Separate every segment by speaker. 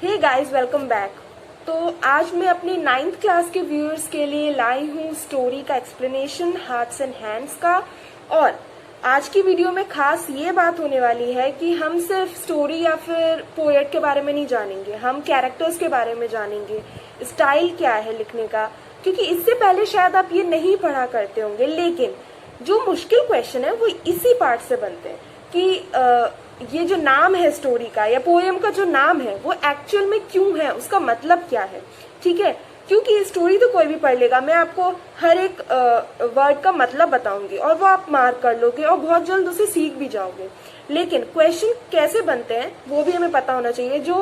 Speaker 1: Hey guys, welcome back. तो आज मैं अपनी 9th क्लास के व्यूअर्स के लिए लाई हूँ स्टोरी का एक्सप्लेनेशन हार्ट्स एंड हैंड्स का। और आज की वीडियो में खास ये बात होने वाली है कि हम सिर्फ स्टोरी या फिर पोएट के बारे में नहीं जानेंगे, हम कैरेक्टर्स के बारे में जानेंगे, स्टाइल क्या है लिखने का, क्योंकि इससे पहले शायद आप ये नहीं पढ़ा करते होंगे। लेकिन जो मुश्किल क्वेश्चन है वो इसी पार्ट से बनते हैं कि ये जो नाम है स्टोरी का या पोएम का जो नाम है वो एक्चुअल में क्यों है, उसका मतलब क्या है। ठीक है, क्योंकि स्टोरी तो कोई भी पढ़ लेगा, मैं आपको हर एक वर्ड का मतलब बताऊंगी और वो आप मार्क कर लोगे और बहुत जल्द उसे सीख भी जाओगे। लेकिन क्वेश्चन कैसे बनते हैं वो भी हमें पता होना चाहिए, जो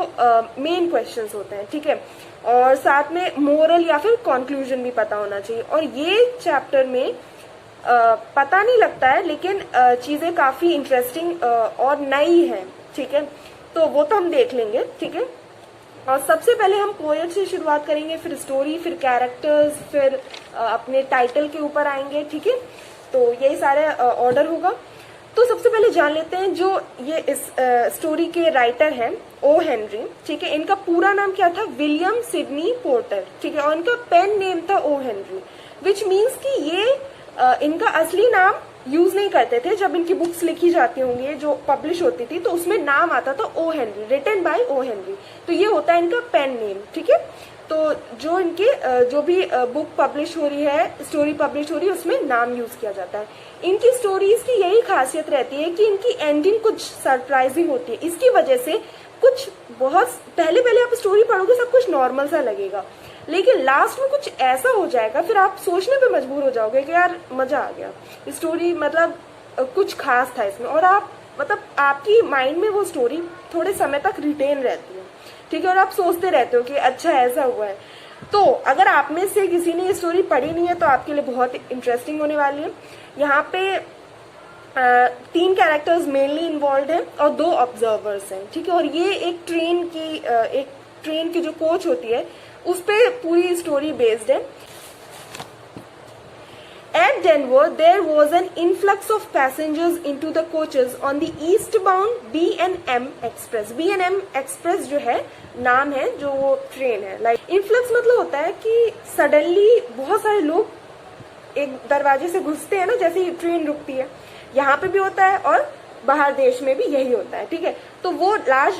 Speaker 1: मेन क्वेश्चंस होते हैं। ठीक है, और साथ में मोरल या फिर कंक्लूजन भी पता होना चाहिए। और ये चैप्टर में पता नहीं लगता है, लेकिन चीजें काफी इंटरेस्टिंग और नई है। ठीक है, तो वो तो हम देख लेंगे। ठीक है, और सबसे पहले हम पोएट से शुरुआत करेंगे, फिर स्टोरी, फिर कैरेक्टर्स, फिर अपने टाइटल के ऊपर आएंगे। ठीक है, तो यही सारे ऑर्डर होगा। तो सबसे पहले जान लेते हैं जो ये इस स्टोरी के राइटर हैं, ओ हेनरी। ठीक है, इनका पूरा नाम क्या था? William Sydney porter. ठीक है, और इनका पेन नेम था ओ हेनरी, विच मीन्स कि ये इनका असली नाम यूज नहीं करते थे। जब इनकी बुक्स लिखी जाती होंगी, जो पब्लिश होती थी, तो उसमें नाम आता था O Henry, written by O Henry. तो ये होता है इनका पेन नेम। ठीक है, तो जो इनके जो भी बुक पब्लिश हो रही है, स्टोरी पब्लिश हो रही है, उसमें नाम यूज किया जाता है। इनकी स्टोरीज की यही खासियत रहती है कि इनकी एंडिंग कुछ सरप्राइजिंग होती है। इसकी वजह से कुछ बहुत पहले आप स्टोरी पढ़ोगे सब कुछ नॉर्मल सा लगेगा, लेकिन लास्ट में कुछ ऐसा हो जाएगा, फिर आप सोचने पे मजबूर हो जाओगे कि यार मजा आ गया, स्टोरी मतलब कुछ खास था इसमें। और आप मतलब आपकी माइंड में वो स्टोरी थोड़े समय तक रिटेन रहती है। ठीक है, और आप सोचते रहते हो कि अच्छा ऐसा हुआ है। तो अगर आप में से किसी ने ये स्टोरी पढ़ी नहीं है तो आपके लिए बहुत इंटरेस्टिंग होने वाली है। यहाँ पे 3 कैरेक्टर्स मेनली इन्वॉल्व हैं और 2 ऑब्जर्वर्स हैं। ठीक है, और ये एक ट्रेन की जो कोच होती है उस पे पूरी स्टोरी बेस्ड है। At Denver, there was an influx of passengers into the coaches on the eastbound B&M Express. B&M Express जो है नाम है जो वो ट्रेन है। लाइक इन्फ्लक्स मतलब होता है कि सडनली बहुत सारे लोग एक दरवाजे से घुसते हैं ना, जैसे ही ट्रेन रुकती है। यहाँ पे भी होता है और बाहर देश में भी यही होता है। ठीक है, तो वो लार्ज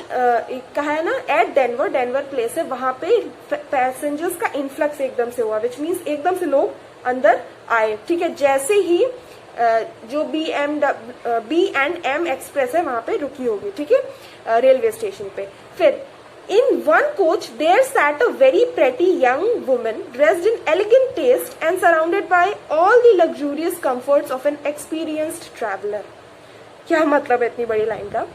Speaker 1: कहा है ना, एट डेनवर प्लेस है, वहां पे पैसेंजर्स का इन्फ्लक्स एकदम से हुआ, विच मीन्स एकदम से लोग अंदर आए। ठीक है, जैसे ही जो B&M एक्सप्रेस है वहां पे रुकी होगी। ठीक है, रेलवे स्टेशन पे। फिर in one coach there sat a very pretty young woman dressed in elegant taste and surrounded by all the luxurious comforts of an experienced traveler. क्या मतलब है इतनी बड़ी लाइन का?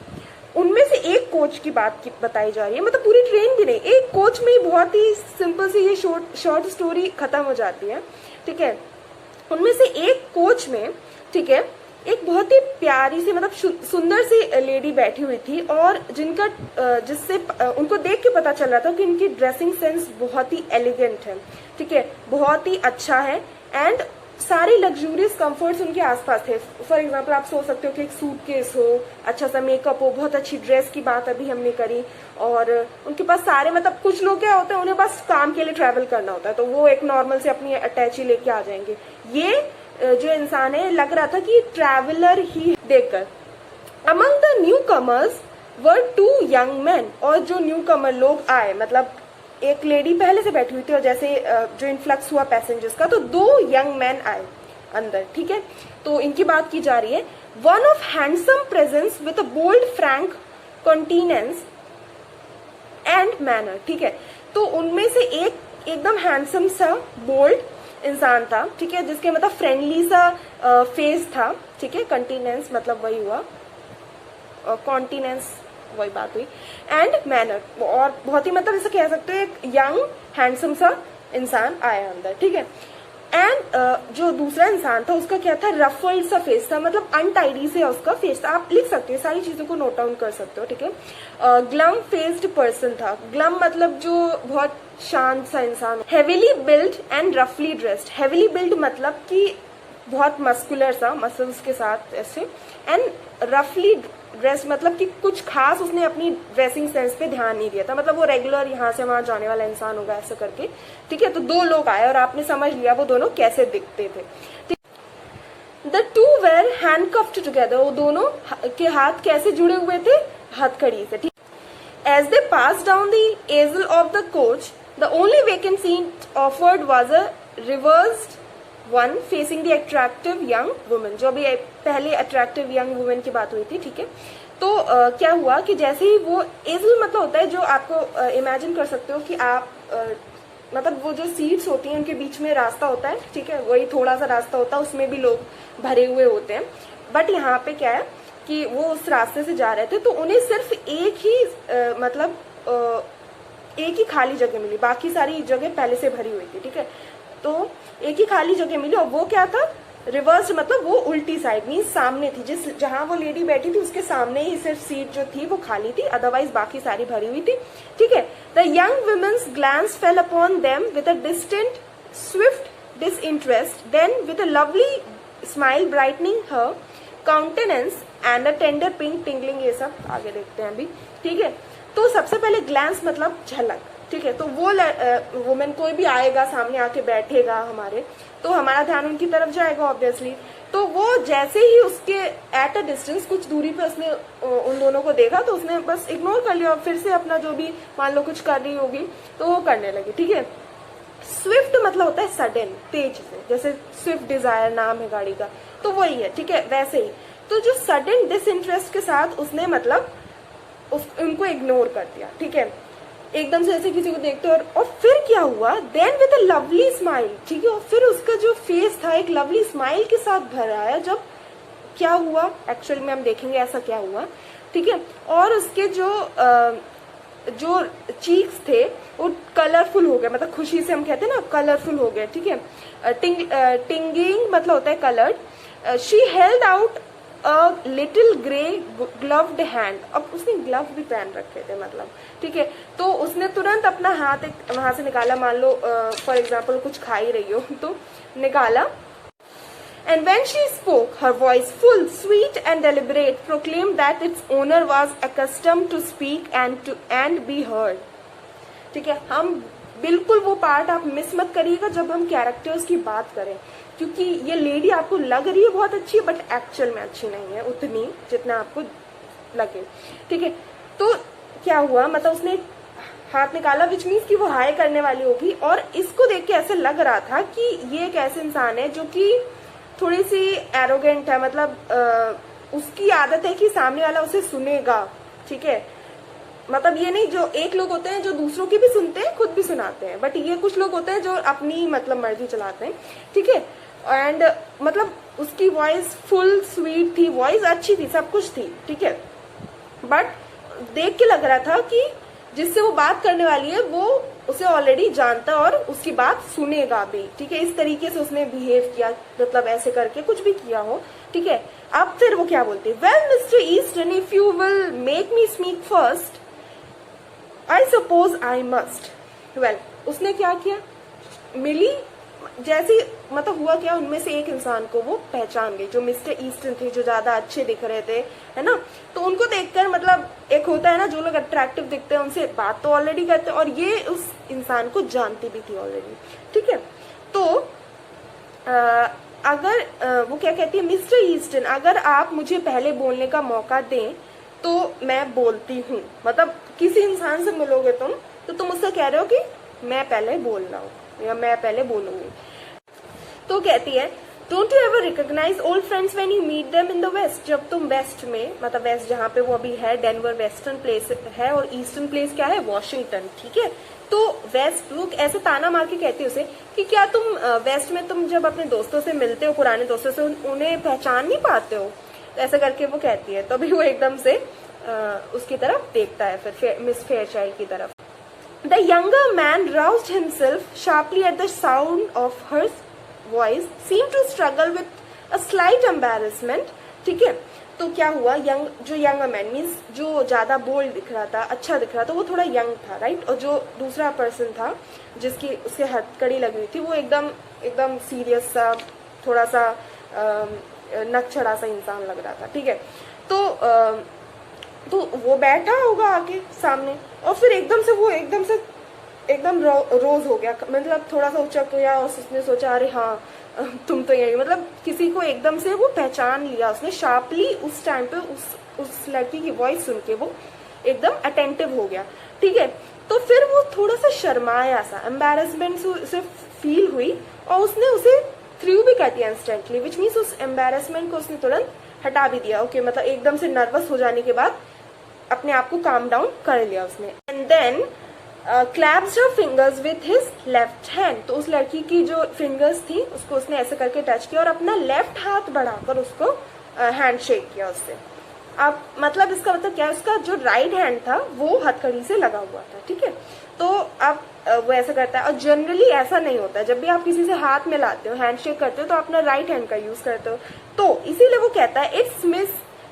Speaker 1: उनमें से एक कोच की बात बताई जा रही है, मतलब पूरी ट्रेन की नहीं, एक कोच में ही बहुत ही सिंपल सी ये शॉर्ट स्टोरी खत्म हो जाती है। ठीक है, उनमें से एक कोच में, ठीक है, एक बहुत ही प्यारी सी मतलब सुंदर सी लेडी बैठी हुई थी, और जिससे उनको देख के पता चल रहा था कि इनकी ड्रेसिंग सेंस बहुत ही एलिगेंट है। ठीक है, बहुत ही अच्छा है, एंड सारे लग्जूरियस कंफर्ट्स उनके आसपास थे। फॉर एग्जांपल आप सोच सकते हो कि एक सूटकेस हो, अच्छा सा मेकअप हो, बहुत अच्छी ड्रेस की बात अभी हमने करी, और उनके पास सारे मतलब कुछ लोग क्या होता है, उन्हें बस काम के लिए ट्रैवल करना होता है, तो वो एक नॉर्मल से अपनी अटैची लेके आ जाएंगे। ये जो इंसान है लग रहा था कि ट्रैवलर ही देखकर। Among the new commerce were 2 young man, और जो न्यू कमर लोग आए, मतलब एक लेडी पहले से बैठी हुई थी और जैसे जो इन्फ्लक्स हुआ पैसेंजर्स का, तो 2 यंग मैन आए अंदर। ठीक है, तो इनकी बात की जा रही है। One of handsome presence with a bold frank continence and manner. ठीक है, तो उनमें से एक एकदम हैंडसम सा बोल्ड इंसान था। ठीक है, जिसके मतलब फ्रेंडली सा फेस था। ठीक है, कंटिनेंस मतलब वही हुआ, कॉन्टिनेंस वही बात हुई, एंड मैनर, और बहुत ही मतलब जैसे कह सकते हो एक यंग हैंडसम सा इंसान आया अंदर। ठीक है, एंड जो दूसरा इंसान था उसका क्या था? रफल्ड सा फेस था, मतलब अनटाइडी से उसका फेस था। आप लिख सकते हो, सारी चीजों को नोट डाउन कर सकते हो। ठीक है, ग्लम फेस्ड पर्सन था। ग्लम मतलब जो बहुत शांत सा इंसान। हेवीली बिल्ड एंड रफली ड्रेस्ड। हेवीली बिल्ड मतलब कि बहुत मस्कुलर सा, मसल्स के साथ ऐसे, एंड रफली ड्रेस मतलब कि कुछ खास उसने अपनी ड्रेसिंग सेंस पे ध्यान नहीं दिया था, मतलब वो रेगुलर यहाँ से वहां जाने वाला इंसान होगा ऐसा करके, ठीक है। तो दो लोग आए और आपने समझ लिया वो दोनों कैसे दिखते थे। The two were handcuffed together, वो दोनों के हाथ कैसे जुड़े हुए थे, हथकड़ी से, ठीक। As they pass down the aisle of the coach, the only vacant seat offered was a reversed one facing the attractive young women. जो अभी पहले अट्रैक्टिव यंग वुमेन की बात हुई थी, ठीक है। तो क्या हुआ कि जैसे ही वो एजल मतलब होता है जो आपको इमेजिन कर सकते हो कि आप मतलब वो जो सीट्स होती हैं उनके बीच में रास्ता होता है, ठीक है, वही थोड़ा सा रास्ता होता है, उसमें भी लोग भरे हुए होते हैं। बट यहाँ पे क्या है कि वो उस रास्ते से जा रहे थे तो उन्हें सिर्फ एक ही एक ही खाली जगह मिली, बाकी सारी जगह पहले से भरी हुई थी, ठीक है। तो एक ही खाली जगह मिली और वो क्या था, रिवर्स, मतलब वो उल्टी साइड मीन सामने थी, जिस जहां वो लेडी बैठी थी उसके सामने ही सिर्फ सीट जो थी वो खाली थी, अदरवाइज बाकी सारी भरी हुई थी, ठीक है। The young women's glance fell upon them with a distant swift disinterest, then with a lovely smile brightening her countenance and a tender pink tingling, ये सब आगे देखते हैं अभी, ठीक है। तो सबसे पहले ग्लैंस मतलब झलक, ठीक है। तो वो वुमेन कोई भी आएगा सामने आके बैठेगा हमारे, तो हमारा ध्यान उनकी तरफ जाएगा ऑब्वियसली। तो वो जैसे ही उसके एट अ डिस्टेंस कुछ दूरी पे उसने उन दोनों को देखा तो उसने बस इग्नोर कर लिया और फिर से अपना जो भी मान लो कुछ कर रही होगी तो वो करने लगी, ठीक है। स्विफ्ट मतलब होता है सडन, तेज से, जैसे स्विफ्ट डिजायर नाम है गाड़ी का, तो वही है, ठीक है, वैसे ही। तो जो सडन डिसइंटरेस्ट के साथ उसने मतलब उनको इग्नोर कर दिया, ठीक है, एकदम से ऐसे किसी को देखते और फिर क्या हुआ, then with a lovely smile, ठीक है, और फिर उसका जो फेस था एक लवली स्माइल के साथ भर आया। जब क्या हुआ एक्चुअल में हम देखेंगे ऐसा क्या हुआ, ठीक है। और उसके जो चीक्स थे वो कलरफुल हो गए, मतलब खुशी से हम कहते हैं ना कलरफुल हो गए, ठीक है। टिंगिंग मतलब होता है coloured. She held out a little grey gloved hand, अब उसने ग्लव भी पहन रखे थे मतलब, ठीक है। तो उसने तुरंत अपना हाथ एक वहां से निकाला, मान लो फॉर एग्जाम्पल कुछ खा ही रही हो तो निकाला, and when she spoke, her voice full, sweet and deliberate, proclaimed that its owner was accustomed to speak and be heard, ठीक है। हम बिल्कुल वो पार्ट आप मिस मत करिएगा जब हम कैरेक्टर्स की बात करें, क्योंकि ये लेडी आपको लग रही है बहुत अच्छी है बट एक्चुअल में अच्छी नहीं है उतनी जितना आपको लगे, ठीक है। तो क्या हुआ, मतलब उसने हाथ निकाला विच मीन्स कि वो हाई करने वाली होगी, और इसको देख के ऐसे लग रहा था कि ये एक ऐसे इंसान है जो कि थोड़ी सी एरोगेंट है, मतलब उसकी आदत है कि सामने वाला उसे सुनेगा, ठीक है। मतलब ये नहीं, जो एक लोग होते हैं जो दूसरों की भी सुनते हैं खुद भी सुनाते हैं, बट ये कुछ लोग होते हैं जो अपनी मतलब मर्जी चलाते हैं, ठीक है। एंड मतलब उसकी वॉइस फुल स्वीट थी, वॉइस अच्छी थी, सब कुछ थी, ठीक है। बट देख के लग रहा था कि जिससे वो बात करने वाली है वो उसे ऑलरेडी जानता है और उसकी बात सुनेगा भी, ठीक है। इस तरीके से उसने बिहेव किया, मतलब ऐसे करके कुछ भी किया हो, ठीक है। अब फिर वो क्या बोलती है, well mister eastern if you will make me speak first I suppose I must. Well उसने क्या किया, मिली जैसे मतलब हुआ क्या, उनमें से एक इंसान को वो पहचान गई जो मिस्टर ईस्टर्न थे, जो ज्यादा अच्छे दिख रहे थे, है ना। तो उनको देखकर मतलब एक होता है ना, जो लोग अट्रैक्टिव दिखते हैं उनसे बात तो ऑलरेडी करते हैं, और ये उस इंसान को जानती भी थी ऑलरेडी, ठीक है। तो अगर वो क्या कहती है, मिस्टर ईस्टर्न अगर आप मुझे पहले बोलने का मौका दें तो मैं बोलती हूँ, मतलब किसी इंसान से मिलोगे तुम तो तुम उससे कह रहे हो कि मैं पहले बोल रहा हूँ या मैं पहले बोलूंगी। तो कहती है, don't you ever recognise old friends when you meet them in the West. जब तुम वेस्ट में, मतलब वेस्ट जहाँ पे वो अभी है, डेनवर वेस्टर्न प्लेस है और ईस्टर्न प्लेस क्या है, वॉशिंगटन, ठीक है। तो वेस्ट लोग ऐसे ताना मार के कहते हैं उसे कि क्या तुम वेस्ट में तुम जब अपने दोस्तों से मिलते हो, पुराने दोस्तों से, उन्हें पहचान नहीं पाते हो, तो ऐसा करके वो कहती है। तो अभी वो एकदम से उसकी तरफ देखता है, फिर मिस फेयरचाइल्ड की तरफ। The younger man roused himself sharply at the sound of her voice, seemed to struggle with a slight embarrassment, ठीक है। तो क्या हुआ, जो यंगर मैन मीन्स जो ज्यादा बोल्ड दिख रहा था, अच्छा दिख रहा था, वो थोड़ा यंग था, राइट। और जो दूसरा पर्सन था जिसकी उसके हथकड़ी लगी हुई थी वो एकदम सीरियस सा, थोड़ा सा नकचढ़ा सा इंसान लग रहा था, ठीक है। तो तो वो बैठा होगा आके सामने, और फिर एकदम से वो एकदम रोज हो गया, मतलब थोड़ा सा उचक गया, और उसने सोचा अरे हाँ तुम तो यही, मतलब किसी को एकदम से वो पहचान लिया उसने शार्पली। उस टाइम पे उस लड़की की वॉइस सुन के वो एकदम अटेंटिव हो गया, ठीक है। तो फिर वो थोड़ा सा शर्माया सा, एम्बेरसमेंट उसे फील हुई, और उसने उसे थ्रू भी कर दिया इंस्टेंटली, विच मीन्स उस एम्बेरसमेंट को उसने तुरंत हटा भी दिया। ओके, मतलब एकदम से नर्वस हो जाने के बाद अपने आप को काम डाउन कर लिया उसने। And then claps her fingers with his left hand. तो उस लड़की की जो फिंगर्स थी उसको उसने ऐसे करके टच किया, और अपना लेफ्ट हाथ बढ़ाकर उसको हैंड शेक किया उससे। अब मतलब इसका मतलब क्या है, उसका जो राइट हैंड था वो हथकड़ी से लगा हुआ था, ठीक है। तो अब वो ऐसा करता है, और जनरली ऐसा नहीं होता है, जब भी आप किसी से हाथ मिलाते हो, हैंडशेक करते हो, तो अपना राइट हैंड का यूज करते हो। तो इसीलिए वो कहता है इट्स मिस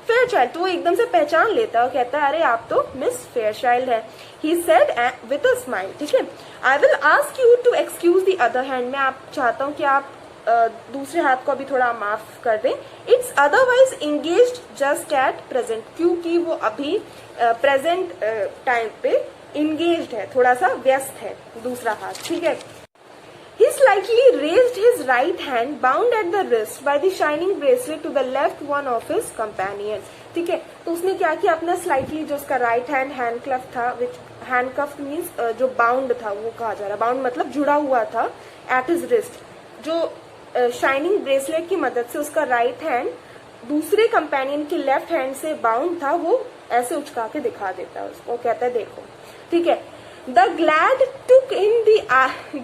Speaker 1: फेयरचाइल्ड। तो वो एकदम से पहचान लेता है और कहता है अरे आप तो मिस फेयरचाइल्ड है। He said with a smile, ठीक है, I will ask you to excuse the other hand. मैं आप चाहता हूँ कि आप दूसरे हाथ को अभी थोड़ा माफ कर दें। It's otherwise engaged just at present, क्योंकि वो अभी प्रेजेंट टाइम पे एंगेज्ड है, थोड़ा सा व्यस्त है दूसरा हाथ, ठीक है। He slightly raised his right hand, bound at the wrist by the shining bracelet, to the left one of his companion, ठीक है। तो उसने क्या किया, अपना स्लाइटली जो उसका राइट हैंड हैंडकफ था, विच हैंडकफ मीन्स जो बाउंड था वो कहा जा रहा, बाउंड मतलब जुड़ा हुआ था, एट हिज रिस्ट, जो शाइनिंग ब्रेसलेट की मदद से उसका राइट हैंड दूसरे कंपेनियन के लेफ्ट हैंड से बाउंड था, वो ऐसे उचका के दिखा देता है उसको, कहता है देखो, ठीक है। The glad took in the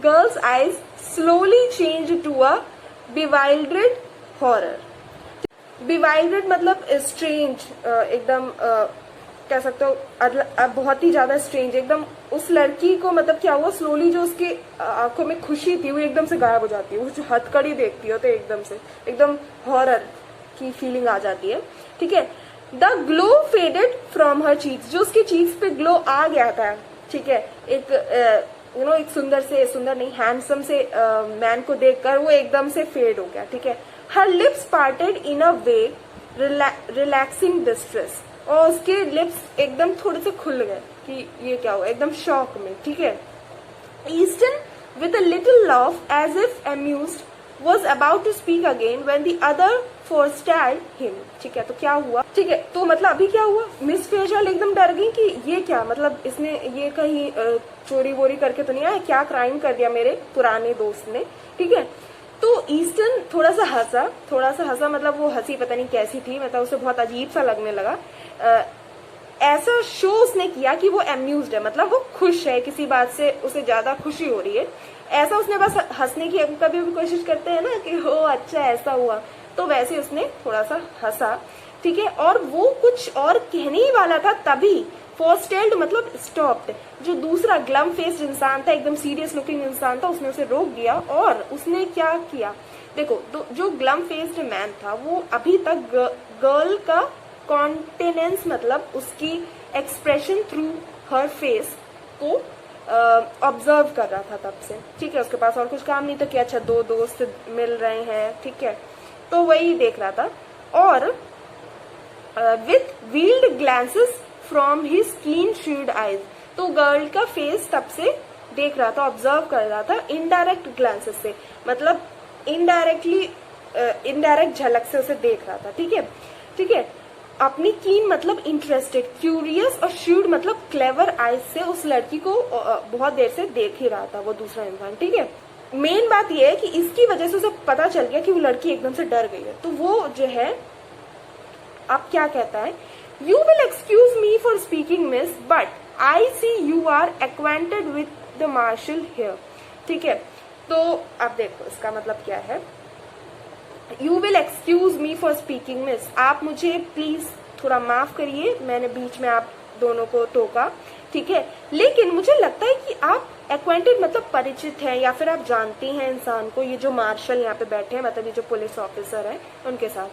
Speaker 1: girl's eyes, slowly changed to a bewildered horror. Bewildered मतलब strange, एकदम कह सकते हो बहुत ही ज्यादा स्ट्रेंज, एकदम उस लड़की को मतलब क्या हुआ, स्लोली जो उसके आंखों में खुशी थी वो एकदम से गायब हो जाती है। वो जो हथकड़ी देखती हो तो एकदम हॉरर की फीलिंग आ जाती है, ठीक है। The glow faded from her cheeks, जो उसके चीक्स पे ग्लो आ गया था, ठीक है, एक एक सुंदर नहीं, हैंडसम से मैन को देखकर वो एकदम से फेड हो गया, ठीक है। हर lips parted in a way relaxing distress, और उसके लिप्स एकदम थोड़े से खुल गए कि ये क्या हुआ, एकदम शॉक में, ठीक है। Eastern with a little laugh as if amused was about to speak again when the other forestalled him, ठीक है। तो क्या हुआ, ठीक है, तो मतलब अभी क्या हुआ, मिस फेयरचाइल्ड एकदम डर गई कि ये क्या, मतलब इसने ये कहीं चोरी वोरी करके तो नहीं आया, क्या क्राइम कर दिया मेरे पुराने दोस्त ने, ठीक है। तो ईस्टर्न थोड़ा सा हंसा, मतलब वो हंसी पता नहीं कैसी थी, मतलब उसे बहुत अजीब सा लगने लगा। ऐसा शो उसने किया कि वो अम्यूज्ड है, मतलब वो खुश है, किसी बात से उसे ज्यादा खुशी हो रही है, ऐसा उसने बस हंसने की कभी भी कोशिश करते हैं ना कि हो अच्छा ऐसा हुआ, तो वैसे उसने थोड़ा सा हंसा, ठीक है। और वो कुछ और कहने ही वाला था, तभी फोरस्टेल्ड मतलब स्टॉप्ड, जो दूसरा ग्लम फेस्ड इंसान था, एकदम सीरियस लुकिंग इंसान था, उसने उसे रोक दिया। और उसने क्या किया, देखो जो ग्लम फेस्ड मैन था वो अभी तक गर्ल का कॉन्टेनेंस मतलब उसकी एक्सप्रेशन थ्रू हर फेस को ऑब्जर्व कर रहा था तब से, ठीक है। उसके पास और कुछ काम नहीं था कि अच्छा दो दोस्त मिल रहे हैं, ठीक है, तो वही देख रहा था। और with wheeled glances from his कीन श्यूड आईज, तो गर्ल का फेस तब से देख रहा था, ऑब्जर्व कर रहा था इनडायरेक्ट ग्लांसेस से, मतलब इनडायरेक्ट झलक से उसे देख रहा था, ठीक है। अपनी कीन मतलब इंटरेस्टेड, क्यूरियस, और श्यूड मतलब क्लेवर आईज से उस लड़की को बहुत देर से देख ही रहा था वो दूसरा इंसान, ठीक है। मेन बात यह है कि इसकी वजह से उसे पता चल गया कि वो लड़की एकदम से डर गई है, तो वो जो है अब क्या कहता है, you will excuse me for speaking miss, but I see you are acquainted with the marshal here, ठीक है। तो अब देखो इसका मतलब क्या है, you will excuse me for speaking miss, आप मुझे प्लीज थोड़ा माफ करिए, मैंने बीच में आप दोनों को टोका, ठीक है। लेकिन मुझे लगता है कि आप एक्वेंटेड मतलब परिचित हैं, या फिर आप जानती हैं इंसान को, ये जो मार्शल यहाँ पे बैठे हैं, मतलब ये जो पुलिस ऑफिसर है उनके साथ।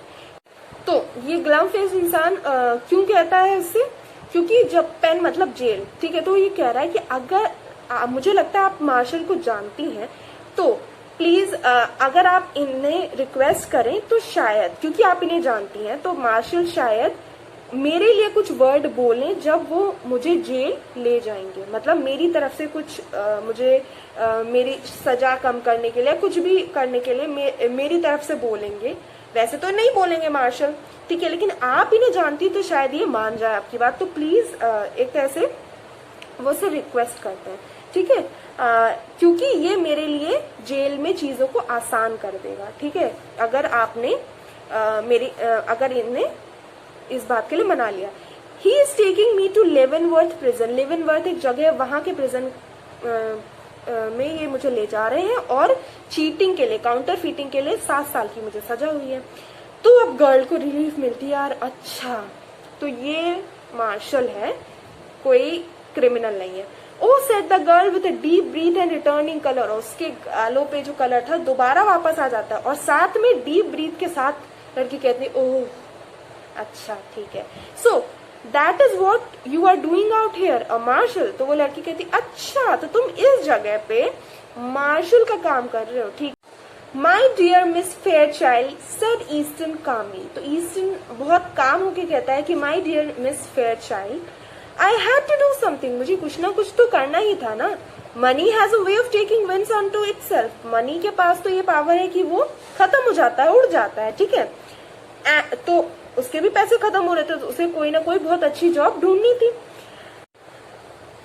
Speaker 1: तो ये ग्लम फेस इंसान क्यों कहता है इससे, क्योंकि जब पेन मतलब जेल, ठीक है, तो ये कह रहा है कि अगर मुझे लगता है आप मार्शल को जानती हैं, तो प्लीज अगर आप इन्हें रिक्वेस्ट करें तो शायद, क्योंकि आप इन्हें जानती हैं, तो मार्शल शायद मेरे लिए कुछ वर्ड बोलें जब वो मुझे जेल ले जाएंगे। मतलब मेरी तरफ से कुछ मुझे मेरी सजा कम करने के लिए, कुछ भी करने के लिए मेरी तरफ से बोलेंगे। वैसे तो नहीं बोलेंगे मार्शल, ठीक है, लेकिन आप ही नहीं जानती तो शायद ये मान जाए आपकी बात। तो प्लीज एक तरह से वो से रिक्वेस्ट करते हैं, ठीक है, क्योंकि ये मेरे लिए जेल में चीजों को आसान कर देगा, ठीक है, अगर आपने अगर इनने इस बात के लिए मना लिया। He is taking me to Leavenworth prison. Leavenworth एक जगह है, वहां के प्रिजन में ये मुझे ले जा रहे हैं और चीटिंग के लिए, काउंटर फीटिंग के लिए 7 साल की मुझे सजा हुई है। तो अब गर्ल को रिलीफ मिलती है, यार अच्छा तो ये मार्शल है, कोई क्रिमिनल नहीं है। Oh said the girl with a deep breath and returning colour. उसके गालों पे जो कलर था दोबारा वापस आ जाता है और साथ में डीप ब्रीथ के साथ लड़की कहती है ओह अच्छा ठीक है, so that is what you are doing out here a marshal. तो वो लड़की कहती अच्छा तो तुम इस जगह पे मार्शल का काम कर रहे हो, ठीक। My dear Miss Fairchild said Easton calmly. तो ईस्टर्न बहुत काम होके कहता है कि my dear Miss Fairchild I had to do something. मुझे कुछ ना कुछ तो करना ही था ना। Money has a way of taking wings onto itself. Money के पास तो ये पावर है कि वो खत्म हो जाता है, उड़ जाता है, ठीक है। तो उसके भी पैसे खत्म हो रहे थे तो उसे कोई ना कोई बहुत अच्छी जॉब ढूंढनी थी।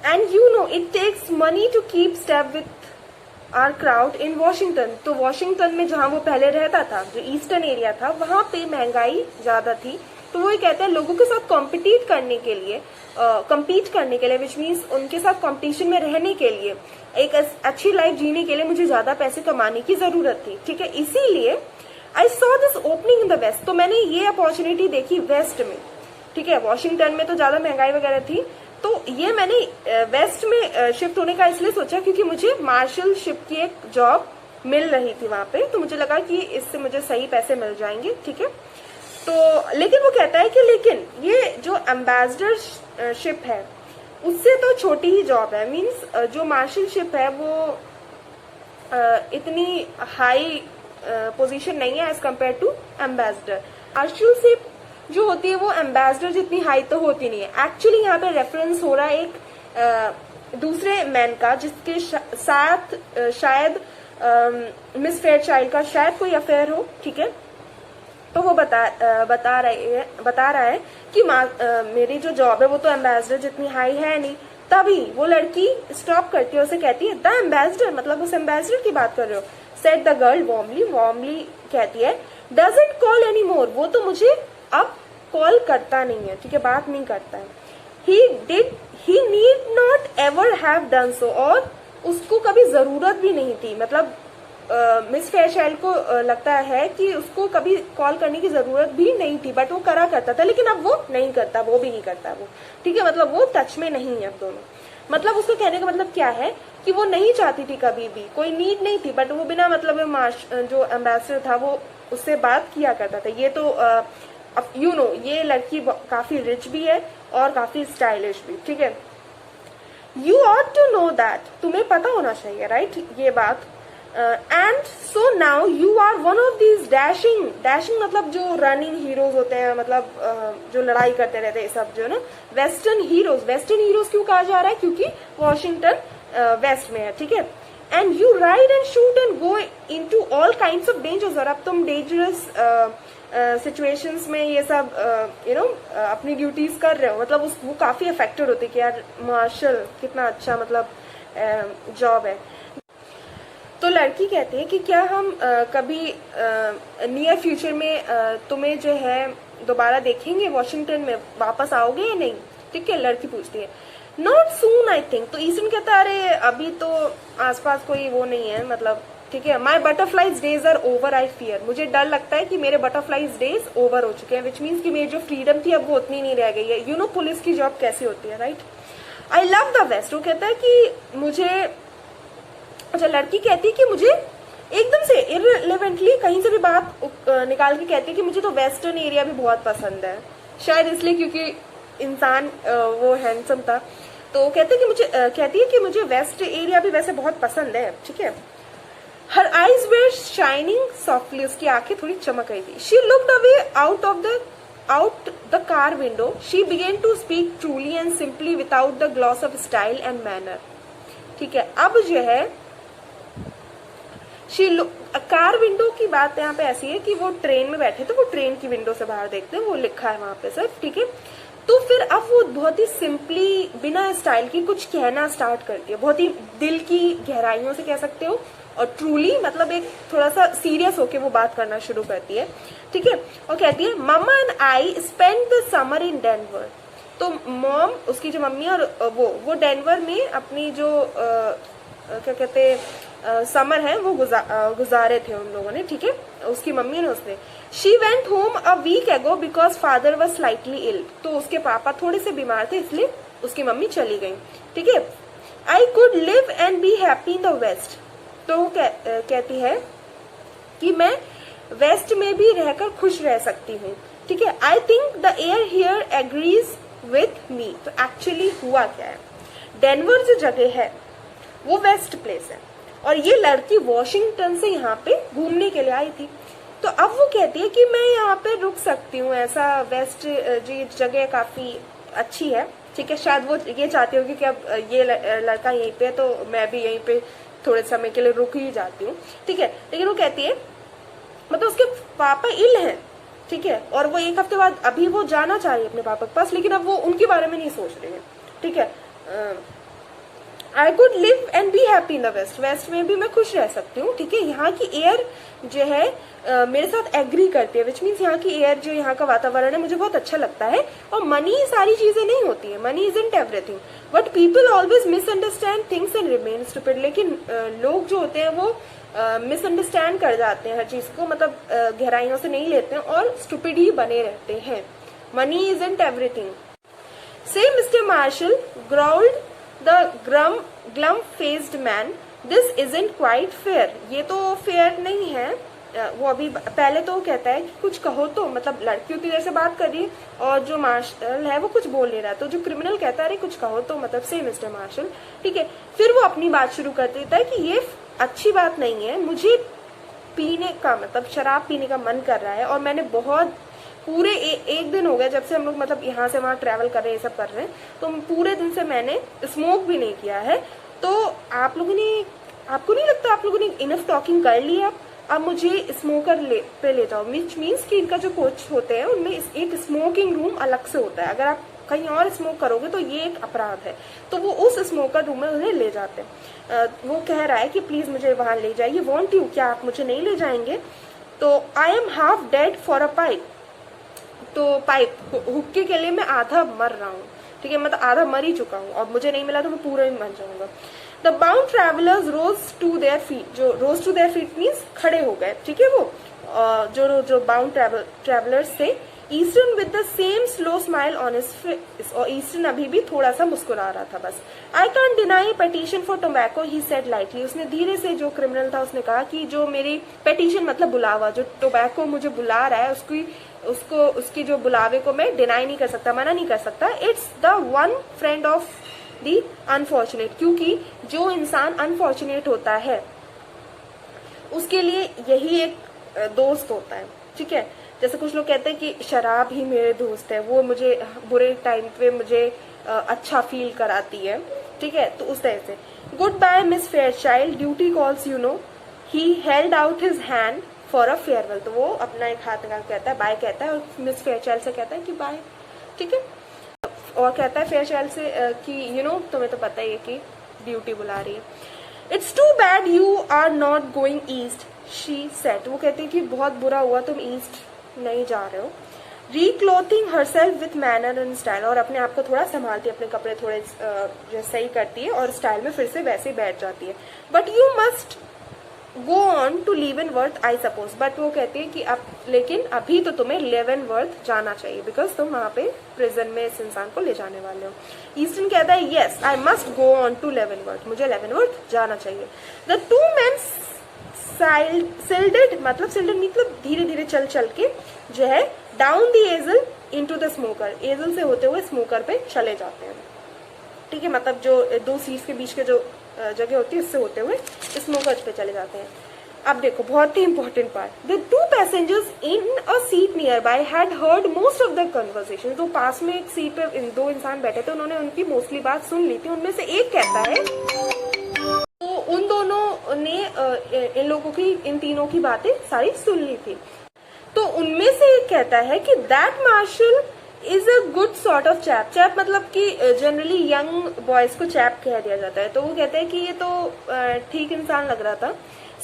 Speaker 1: And you know it takes money to keep step with our crowd in Washington. तो वॉशिंगटन में जहां वो पहले रहता था, जो ईस्टर्न एरिया था, वहां पे महंगाई ज्यादा थी। तो वो ये कहते हैं लोगों के साथ कॉम्पिट करने के लिए विच मीन्स उनके साथ कॉम्पिटिशन में रहने के लिए, एक अच्छी लाइफ जीने के लिए मुझे ज्यादा पैसे कमाने की जरूरत थी, ठीक है। इसीलिए I saw this opening in the waste. तो मैंने ये अपॉर्चुनिटी देखी वेस्ट में, ठीक है। वॉशिंगटन में तो ज्यादा महंगाई वगैरह थी, तो ये मैंने वेस्ट में शिफ्ट होने का इसलिए सोचा क्योंकि मुझे मार्शलशिप की एक जॉब मिल रही थी वहां पे। तो मुझे लगा कि इससे मुझे सही पैसे मिल जाएंगे, ठीक है। तो लेकिन वो कहता है कि लेकिन ये जो एम्बेसडरशिप है उससे तो छोटी ही जॉब है। मीन्स जो मार्शलशिप है वो इतनी हाई पोजीशन नहीं है एज कम्पेयर टू एम्बेसडर। मार्शलशिप जो होती है वो एम्बेसडर जितनी हाई तो होती नहीं है। एक्चुअली यहाँ पे रेफरेंस हो रहा है एक दूसरे मैन का जिसके साथ शायद मिस फेयरचाइल्ड का शायद कोई अफेयर हो, ठीक है। तो वो बता रहा है कि मेरी जो जॉब है वो तो एम्बेसडर जितनी हाई है नहीं। तभी वो लड़की स्टॉप करती है, उसे कहती है द एम्बेसडर, मतलब उस एम्बेसडर की बात कर रहे हो। सेड द गर्ल वार्मली कहती है डजंट कॉल एनी मोर। वो तो मुझे अब कॉल करता नहीं है, ठीक है, बात नहीं करता है। He need not ever have done so. और उसको कभी जरूरत भी नहीं थी। मतलब मिस फेयरचाइल्ड को लगता है कि उसको कभी कॉल करने की जरूरत भी नहीं थी, बट वो करा करता था। लेकिन अब वो नहीं करता, वो भी नहीं करता वो, ठीक है। मतलब वो टच में नहीं है अब दोनों। मतलब उसको कहने का मतलब क्या है कि वो नहीं चाहती थी, कभी भी कोई नीड नहीं थी, बट वो बिना मतलब जो एम्बेसडर था वो उससे बात किया करता था। ये तो यू नो ये लड़की काफी रिच भी है और काफी स्टाइलिश भी, ठीक है। You ought to know that, तुम्हें पता होना चाहिए, राइट, ये बात। And so now you are one of these dashing मतलब जो रनिंग हीरोज होते हैं, मतलब जो लड़ाई करते रहते हैं सब, जो ना वेस्टर्न हीरोज क्यों कहा जा रहा है, क्योंकि वॉशिंगटन वेस्ट में है, ठीक है। And you ride and shoot and go into all kind of dangers. और अब तुम डेंजरस सिचुएशंस में ये सब यू नो अपनी ड्यूटीज कर रहे हो। मतलब वो काफी अफेक्टेड होती है कि यार मार्शल कितना अच्छा मतलब जॉब है। तो लड़की कहती है कि क्या हम कभी नियर फ्यूचर में तुम्हें जो है दोबारा देखेंगे, वॉशिंगटन में वापस आओगे या नहीं, ठीक है। लड़की पूछती है नॉट सून आई थिंक। तो ईस्टर्न कहता है अरे अभी तो आसपास कोई वो नहीं है, मतलब ठीक है। My butterflies days are over I fear. मुझे डर लगता है कि मेरे बटरफ्लाइज डेज ओवर हो चुके हैं, विच मीन्स कि मेरी जो फ्रीडम थी अब वो उतनी नहीं रह गई है। यू नो पुलिस की जॉब कैसी होती है, right. I love the West. वो कहता है कि मुझे, अच्छा लड़की कहती है कि मुझे एकदम से इररिलेवेंटली कहीं से भी बात निकाल के कहती है कि मुझे तो वेस्टर्न एरिया भी बहुत पसंद है, शायद इसलिए क्योंकि इंसान वो हैंडसम था। तो कहती है कि मुझे वेस्ट एरिया भी वैसे बहुत पसंद है, ठीक है। Her eyes were shining softly. उसकी आंखें थोड़ी चमक रही थी। She looked away out of the out the car window, she began to speak truly and simply without the gloss of style and manner. ठीक है, अब जो है कार विंडो की बात यहाँ पे ऐसी है कि वो ट्रेन में बैठे थे, वो ट्रेन की विंडो से बाहर देखते हैं, वो लिखा है वहां पे सिर्फ, ठीक है। तो फिर अब वो बहुत ही सिंपली बिना स्टाइल की कुछ कहना स्टार्ट करती है, बहुत ही दिल की गहराइयों से कह सकते हो, और ट्रूली मतलब एक थोड़ा सा सीरियस होके वो बात करना शुरू करती है, ठीक है। और कहती है mamma and I spend the summer in Denver. तो मॉम, उसकी जो मम्मी और वो डेनवर में अपनी जो क्या कहते हैं समर है वो गुजारे थे उन लोगों ने, ठीक है, उसकी मम्मी ने उसने। She went home a week ago because father was slightly ill. तो उसके पापा थोड़े से बीमार थे इसलिए उसकी मम्मी चली गई, ठीक है। I could live and be happy in the waste. तो वो कहती है कि मैं वेस्ट में भी रहकर खुश रह सकती हूँ, ठीक है। I think the air here agrees with me. तो एक्चुअली हुआ क्या है, डेनवर जो जगह है वो वेस्ट प्लेस है, और ये लड़की वॉशिंगटन से यहाँ पे घूमने के लिए आई थी। तो अब वो कहती है कि मैं यहाँ पे रुक सकती हूँ, ऐसा वेस्ट जी जगह काफी अच्छी है, ठीक है। शायद वो ये चाहती होगी कि अब ये लड़का यहीं पे है तो मैं भी यहीं पे थोड़े समय के लिए रुक ही जाती हूँ, ठीक है। लेकिन वो कहती है मतलब उसके पापा इल हैं, ठीक है, और वो एक हफ्ते बाद अभी वो जाना चाह रही है अपने पापा के पास, लेकिन अब वो उनके बारे में नहीं सोच रही है, ठीक है। I could live and be happy in the west. West में भी मैं खुश रह सकती हूँ, ठीक है। यहाँ की एयर जो है मेरे साथ एग्री करती है, विच मीन्स यहाँ की एयर जो यहाँ का वातावरण है मुझे बहुत अच्छा लगता है। और मनी सारी चीजें नहीं होती है, money isn't everything, but people always misunderstand things and remain stupid. लेकिन लोग जो होते हैं वो मिसअंडरस्टैंड कर जाते हैं हर चीज को, मतलब गहराइयों से नहीं लेते हैं और स्टूपिड ही बने रहते हैं। Money isn't everything. Said mister Marshall growled the glum-faced man, this isn't quite fair। ये तो फेयर नहीं है। वो अभी पहले तो कहता है कि कुछ कहो, तो मतलब लड़की उतनी देर से बात कर रही है और जो मार्शल है वो कुछ बोल नहीं रहा है, तो जो क्रिमिनल कहता है अरे कुछ कहो तो, मतलब से मिस्टर मार्शल, ठीक है। फिर वो अपनी बात शुरू कर देता है कि ये अच्छी बात नहीं है, मुझे पीने का मतलब शराब पीने का मन कर रहा है, और मैंने बहुत पूरे एक दिन हो गया जब से हम लोग मतलब यहाँ से वहाँ ट्रैवल कर रहे हैं, ये सब कर रहे हैं, तो पूरे दिन से मैंने स्मोक भी नहीं किया है। तो आपको नहीं लगता आप लोगों ने इनफ टॉकिंग कर ली? अब मुझे स्मोकर पे ले जाओ। विच मीन्स कि इनका जो कोच होते हैं उनमें एक स्मोकिंग रूम अलग से होता है, अगर आप कहीं और स्मोक करोगे तो ये एक अपराध है। तो वो उस स्मोकर रूम में उन्हें ले जाते हैं। वो कह रहा है कि प्लीज मुझे वहां ले जाइए, वॉन्ट यू, क्या आप मुझे नहीं ले जाएंगे? तो I am half dead for a pipe. तो पाइप हुक्के के लिए मैं आधा मर रहा हूँ, ठीक है, मतलब आधा मर ही चुका हूँ, और मुझे नहीं मिला तो मैं पूरा ही मर जाऊंगा। The bound travellers rose to their feet. जो rose to their feet means खड़े हो गए, ठीक है। वो जो बाउंड ट्रेवलर्स थे, Easton with the same slow smile on his face. और ईस्टर्न अभी भी थोड़ा सा मुस्कुरा रहा था बस। I can't deny petition for tobacco, he said lightly. उसने धीरे से, जो क्रिमिनल था उसने कहा कि जो मेरी पेटिशन मतलब बुलावा, जो टोबैको मुझे बुला रहा है उसकी जो बुलावे को मैं डिनाई नहीं कर सकता, मना नहीं कर सकता। It's the one friend of the unfortunate. क्योंकि जो इंसान अनफॉर्चुनेट होता है उसके लिए यही एक दोस्त होता है, ठीक है। जैसे कुछ लोग कहते हैं कि शराब ही मेरे दोस्त है, वो मुझे बुरे टाइम पे मुझे अच्छा फील कराती है, ठीक है। तो उस तरह से goodbye Miss Fairchild, duty calls you know. He held out his hand for a farewell. तो वो अपना एक हाथ निकाल कहता है बाय, कहता है, और मिस फेयरचाइल्ड से कहता है कि बाय, ठीक है। और कहता है फेयरचाइल्ड से कि तुम्हें तो पता ही है कि ड्यूटी बुला रही है। It's too bad you are not going east, she said. वो कहती है कि बहुत बुरा हुआ तुम ईस्ट नहीं जा रहे हो। Reclothing herself with manner and style. और अपने आप को थोड़ा संभालती है, अपने कपड़े थोड़े सही करती है और स्टाइल में फिर से वैसे बैठ जाती है। But you must go on to Leavenworth I suppose. But वो कहती है कि लेकिन अभी तो तुम्हें लीवनवर्थ जाना चाहिए, बिकॉज तुम वहां पे प्रिजन में इस इंसान को ले जाने वाले हो। ईस्टर्न कहता है yes I must go on to Leavenworth, मुझे लीवनवर्थ जाना चाहिए। द टू मैन सिल्डेड मतलब धीरे धीरे चल चल के जो है डाउन द एजल इनटू द स्मोकर। एजल से होते हुए स्मोकर पे चले जाते हैं, ठीक है। मतलब जो दो सीट्स के बीच के जो जगह होती है उससे होते हुए स्मोकर्स पे चले जाते हैं। अब देखो बहुत ही important part, the two passengers in a seat nearby had heard most of the conversation. तो पास में एक सीट पे दो इंसान बैठे थे, उन्होंने उनकी मोस्टली बात सुन ली थी। उनमें से एक कहता है, तो उन दोनों ने इन लोगों की, इन तीनों की बातें सारी सुन ली थी। तो उनमें से एक कहता है कि that marshal is a good sort of chap. Chap मतलब कि जनरली यंग बॉयज को चैप कह दिया जाता है। तो वो कहते हैं कि ये तो ठीक इंसान लग रहा था।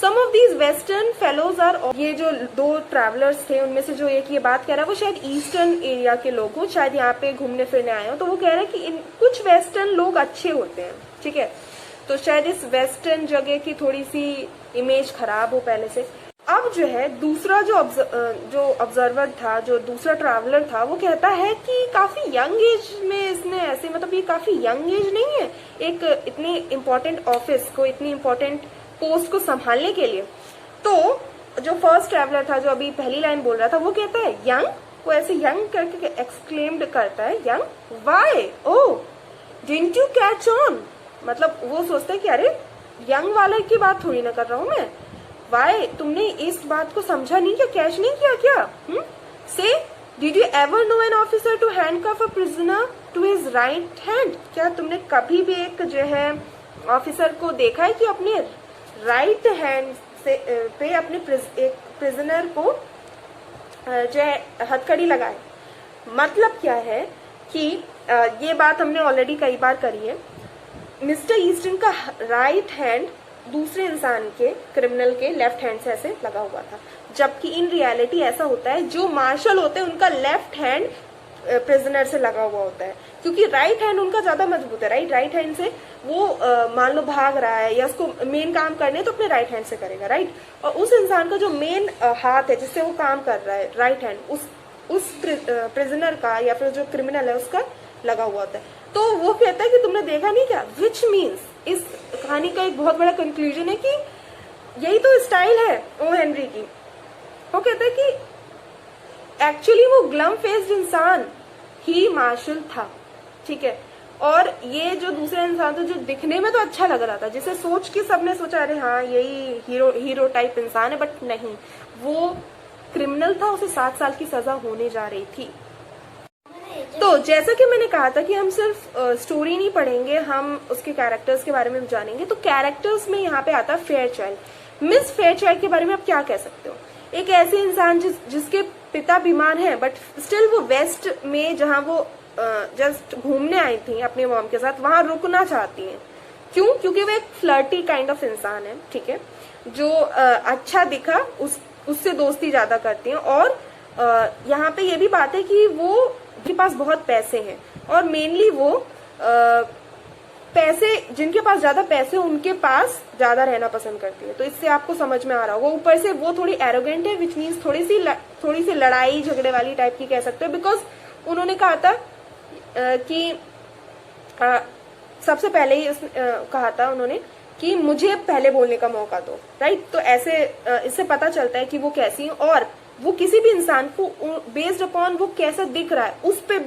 Speaker 1: Some of these western fellows are, ये जो दो ट्रैवलर्स थे उनमें से जो एक ये बात कह रहा है वो शायद ईस्टर्न एरिया के लोग हो, शायद यहाँ पे घूमने फिरने आए हो। तो वो कह रहे हैं कि कुछ वेस्टर्न लोग अच्छे होते हैं, ठीक है। तो शायद इस वेस्टर्न जगह की थोड़ी सी इमेज खराब हो पहले से। अब जो है दूसरा जो ऑब्जर्वर था, जो दूसरा ट्रैवलर था, वो कहता है कि काफी यंग एज में इसने ऐसे, मतलब ये काफी यंग एज नहीं है एक इतनी इम्पोर्टेंट ऑफिस को, इतनी इम्पोर्टेंट पोस्ट को संभालने के लिए। तो जो फर्स्ट ट्रैवलर था, जो अभी पहली लाइन बोल रहा था, वो कहता है यंग, वो ऐसे यंग करके एक्सक्लेम्ड करता है, young, why, oh didn't you catch on. मतलब वो सोचता है कि अरे यंग वाले की बात थोड़ी ना कर रहा हूं मैं, वाई, तुमने इस बात को समझा नहीं क्या, कैच नहीं किया क्या? Say did you ever know an officer to handcuff a prisoner to his right hand. क्या तुमने कभी भी एक जो है ऑफिसर को देखा है कि अपने राइट हैंड से पे अपने एक प्रिजनर को जो है हथकड़ी लगाए। मतलब क्या है कि ये बात हमने ऑलरेडी कई बार करी है। मिस्टर ईस्टन का राइट हैंड दूसरे इंसान के, क्रिमिनल के लेफ्ट हैंड से ऐसे लगा हुआ था, जबकि इन रियलिटी ऐसा होता है जो मार्शल होते हैं उनका लेफ्ट हैंड प्रिजनर से लगा हुआ होता है, क्योंकि राइट हैंड उनका ज्यादा मजबूत है। राइट हैंड से वो मान लो भाग रहा है या उसको मेन काम करने तो अपने राइट हैंड से करेगा, राइट। और उस इंसान का जो मेन हाथ है जिससे वो काम कर रहा है, राइट हैंड, उस प्रिजनर का या फिर जो क्रिमिनल है उसका लगा हुआ होता है। तो वो कहता है कि तुमने देखा नहीं क्या, विच मीन्स इस कहानी का एक बहुत बड़ा कंक्लूजन है कि यही तो स्टाइल है ओ हेनरी की। वो कहता है कि एक्चुअली वो ग्लम फेस्ड इंसान ही मार्शल था, ठीक है। और ये जो दूसरा इंसान था जो दिखने में तो अच्छा लग रहा था, जिसे सोच के सबने सोचा अरे हाँ यही हीरो टाइप इंसान है, बट नहीं, वो क्रिमिनल था, उसे 7 साल की सजा होने जा रही थी। तो जैसा कि मैंने कहा था कि हम सिर्फ स्टोरी नहीं पढ़ेंगे, हम उसके कैरेक्टर्स के बारे में भी जानेंगे। तो कैरेक्टर्स में यहाँ पे आता है फेयरचाइल्ड। मिस फेयरचाइल्ड के बारे में आप क्या कह सकते हो? एक ऐसे इंसान जिसके पिता बीमार हैं, बट स्टिल वो वेस्ट में, जहाँ वो जस्ट घूमने आई थी अपनी मॉम के साथ, वहां रुकना चाहती हैं। क्यों? क्योंकि वो एक फ्लर्टी काइंड ऑफ इंसान है, ठीक है, जो अच्छा दिखा उससे दोस्ती ज्यादा करती हैं। और यहाँ पे ये भी बात है कि वो के पास बहुत पैसे हैं, और मेनली वो पैसे, जिनके पास ज्यादा पैसे उनके पास ज्यादा रहना पसंद करती है। तो इससे आपको समझ में आ रहा होगा। ऊपर से वो थोड़ी एरोगेंट है, विच मीन्स थोड़ी सी लड़ाई झगड़े वाली टाइप की कह सकते हो, बिकॉज उन्होंने कहा था कि सबसे पहले ही कहा था उन्होंने कि मुझे पहले बोलने का मौका दो, राइट। तो ऐसे इससे पता चलता है कि वो कैसी है, और वो किसी भी इंसान को बेस्ड अपॉन वो कैसा दिख रहा है उस पे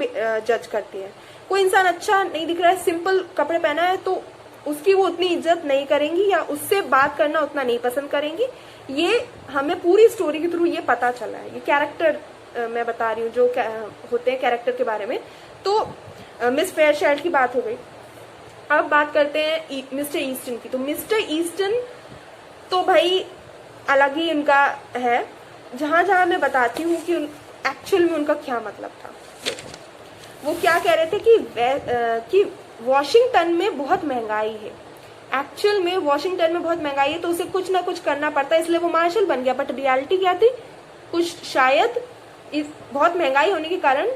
Speaker 1: जज करती है। कोई इंसान अच्छा नहीं दिख रहा है, सिंपल कपड़े पहना है, तो उसकी वो उतनी इज्जत नहीं करेंगी या उससे बात करना उतना नहीं पसंद करेंगी। ये हमें पूरी स्टोरी के थ्रू ये पता चला है। ये कैरेक्टर मैं बता रही हूँ जो होते हैं कैरेक्टर के बारे में। तो मिस फेयरचाइल्ड की बात हो गई। अब बात करते हैं मिस्टर ईस्टन की। तो मिस्टर ईस्टन तो भाई अलग ही उनका है। जहां जहां मैं बताती हूँ कि एक्चुअल में उनका क्या मतलब था। वो क्या कह रहे थे कि वॉशिंगटन में बहुत महंगाई है। एक्चुअल में वॉशिंगटन में बहुत महंगाई है, तो उसे कुछ ना कुछ करना पड़ता है, इसलिए वो मार्शल बन गया। बट रियलिटी क्या थी, कुछ शायद इस बहुत महंगाई होने के कारण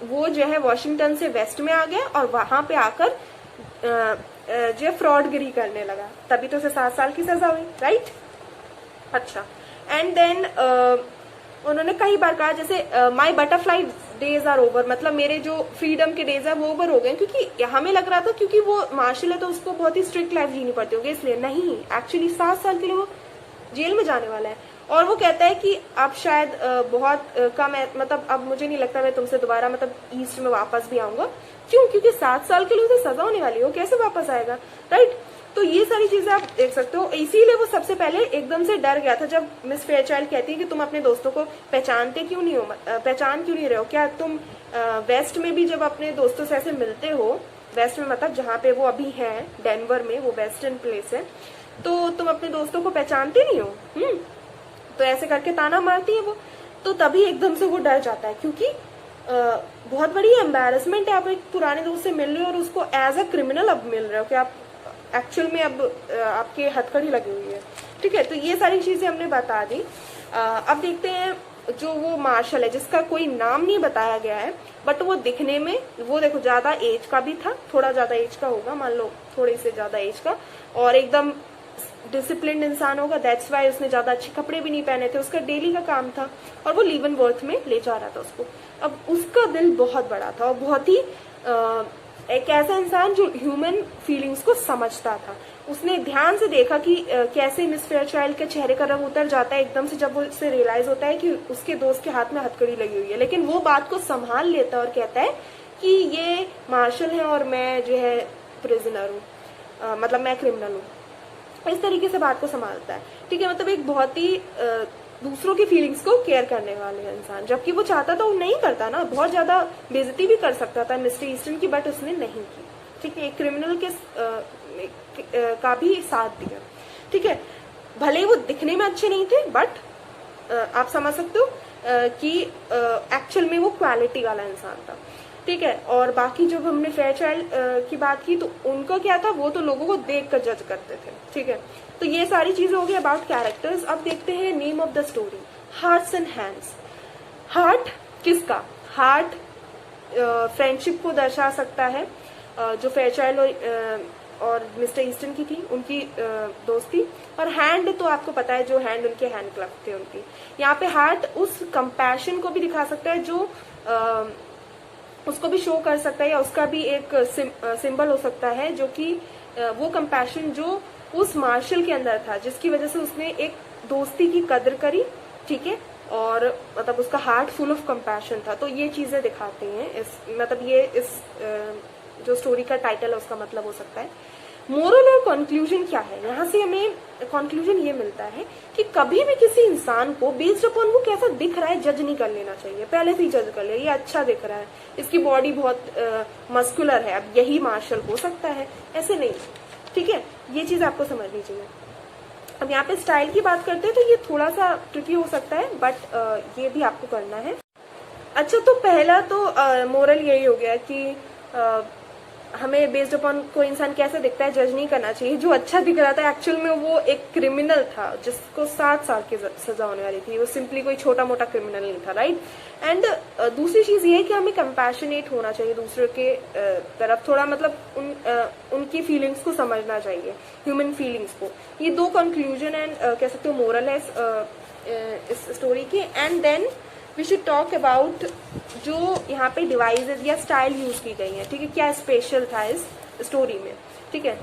Speaker 1: वो जो है वॉशिंगटन से वेस्ट में आ गया और वहां पे आकर जो फ्रॉडगिरी करने लगा, तभी तो उसे 7 साल की सजा हुई, राइट। अच्छा, एंड देन उन्होंने कई बार कहा जैसे माई बटरफ्लाई डेज आर ओवर, मतलब मेरे जो फ्रीडम के डेज है वो ओवर हो गए, क्योंकि हमें लग रहा था क्योंकि वो मार्शल है तो उसको बहुत ही स्ट्रिक्ट लाइफ जीनी पड़ती होगी, इसलिए नहीं, एक्चुअली 7 साल के लिए वो जेल में जाने वाला है। और वो कहता है कि अब शायद बहुत कम है, मतलब अब मुझे नहीं लगता मैं तुमसे दोबारा मतलब ईस्ट में वापस भी आऊंगा। क्यों? क्योंकि 7 साल के लिए उसे सजा होने वाली है, वो कैसे वापस आएगा, राइट। तो ये सारी चीजें आप देख सकते हो। इसीलिए वो सबसे पहले एकदम से डर गया था जब मिस फेयरचाइल्ड कहती है कि तुम अपने दोस्तों को पहचान क्यों नहीं रहे हो, क्या तुम वेस्ट में भी जब अपने दोस्तों से ऐसे मिलते हो, वेस्ट में मतलब जहाँ पे वो अभी है डेनवर में, वो वेस्टर्न प्लेस है, तो तुम अपने दोस्तों को पहचानते नहीं हो। तो ऐसे करके ताना मारती है वो। तो तभी एकदम से वो डर जाता है, क्योंकि बहुत बड़ी एम्बैरेसमेंट है, आप एक पुराने दोस्त से मिल रहे हो और उसको एज अ क्रिमिनल अब मिल रहे हो कि आप एक्चुअल में अब आपके हथकड़ी लगी हुई है। ठीक है, तो ये सारी चीजें हमने बता दी। अब देखते हैं जो वो मार्शल है जिसका कोई नाम नहीं बताया गया है, बट वो दिखने में, वो देखो ज्यादा एज का भी था, थोड़ा ज्यादा एज का होगा, मान लो थोड़ी से ज्यादा एज का, और एकदम डिसिप्लिन्ड इंसान होगा। दैट्स वाई उसने ज्यादा अच्छे कपड़े भी नहीं पहने थे, उसका डेली का काम था, और वो लीवनवर्थ में ले जा रहा था उसको। अब उसका दिल बहुत बड़ा था और बहुत ही एक ऐसा इंसान जो ह्यूमन फीलिंग्स को समझता था। उसने ध्यान से देखा कि कैसे मिस फेयरचाइल्ड के चेहरे का रंग उतर जाता है एकदम से जब वो उससे रियलाइज होता है कि उसके दोस्त के हाथ में हथकड़ी लगी हुई है, लेकिन वो बात को संभाल लेता है और कहता है कि ये मार्शल है और मैं जो है प्रिजनर हूँ, मतलब मैं क्रिमिनल हूँ। इस तरीके से बात को संभालता है। ठीक है, मतलब एक बहुत ही दूसरों की फीलिंग्स को केयर करने वाले इंसान, जबकि वो चाहता था वो नहीं करता ना, बहुत ज्यादा बेइज्जती भी कर सकता था मिस्टर ईस्टन की, बट उसने नहीं की। ठीक है, एक क्रिमिनल के का भी साथ दिया। ठीक है, भले ही वो दिखने में अच्छे नहीं थे, बट आप समझ सकते हो कि एक्चुअल में वो क्वालिटी वाला इंसान था। ठीक है, और बाकी जब हमने फेयरचाइल्ड की बात की तो उनका क्या था, वो तो लोगों को देख कर जज करते थे। ठीक है, तो ये सारी चीजें हो गई अबाउट कैरेक्टर्स। अब देखते हैं name of the story, hearts and hands. Heart किसका? हार्ट फ्रेंडशिप को दर्शा सकता है, जो फेयरचाइल्ड और मिस्टर ईस्टन की थी, उनकी दोस्ती। और हैंड तो आपको पता है, जो हैंड उनके हैंड क्लब थे उनकी। यहाँ पे हार्ट उस कंपैशन को भी दिखा सकता है जो उसको भी शो कर सकता है, या उसका भी एक सिंबल हो सकता है, जो कि वो कंपैशन जो उस मार्शल के अंदर था, जिसकी वजह से उसने एक दोस्ती की कदर करी। ठीक है, और मतलब उसका हार्ट फुल ऑफ कंपैशन था। तो ये चीजें दिखाते हैं इस, मतलब ये इस जो स्टोरी का टाइटल है उसका मतलब हो सकता है। मोरल और कंक्लूजन क्या है, यहाँ से हमें कंक्लूजन ये मिलता है कि कभी भी किसी इंसान को बेस्ड अपॉन वो कैसा दिख रहा है जज नहीं कर लेना चाहिए। पहले से ही जज कर ले, ये अच्छा दिख रहा है, इसकी बॉडी बहुत मस्कुलर है, अब यही मार्शल हो सकता है, ऐसे नहीं। ठीक है, ये चीज आपको समझनी चाहिए। अब यहाँ पे स्टाइल की बात करते हैं तो ये थोड़ा सा ट्रिकी हो सकता है, बट ये भी आपको करना है। अच्छा, तो पहला तो मोरल यही हो गया कि हमें बेस्ड अपॉन कोई इंसान कैसा दिखता है जज नहीं करना चाहिए। जो अच्छा दिख रहा था एक्चुअल में वो एक क्रिमिनल था जिसको 7 साल की सजा होने वाली थी, वो सिंपली कोई छोटा मोटा क्रिमिनल नहीं था, राइट। एंड दूसरी चीज ये है कि हमें कंपैशनेट होना चाहिए दूसरे के तरफ, थोड़ा मतलब उनकी फीलिंग्स को समझना चाहिए, ह्यूमन फीलिंग्स को। ये 2 कंक्लूजन एंड कह सकते हो मोरल है इस स्टोरी की। And then we should talk about जो यहाँ पे डिवाइसेस या स्टाइल यूज की गई है। ठीक है, क्या स्पेशल था इस स्टोरी में। ठीक है,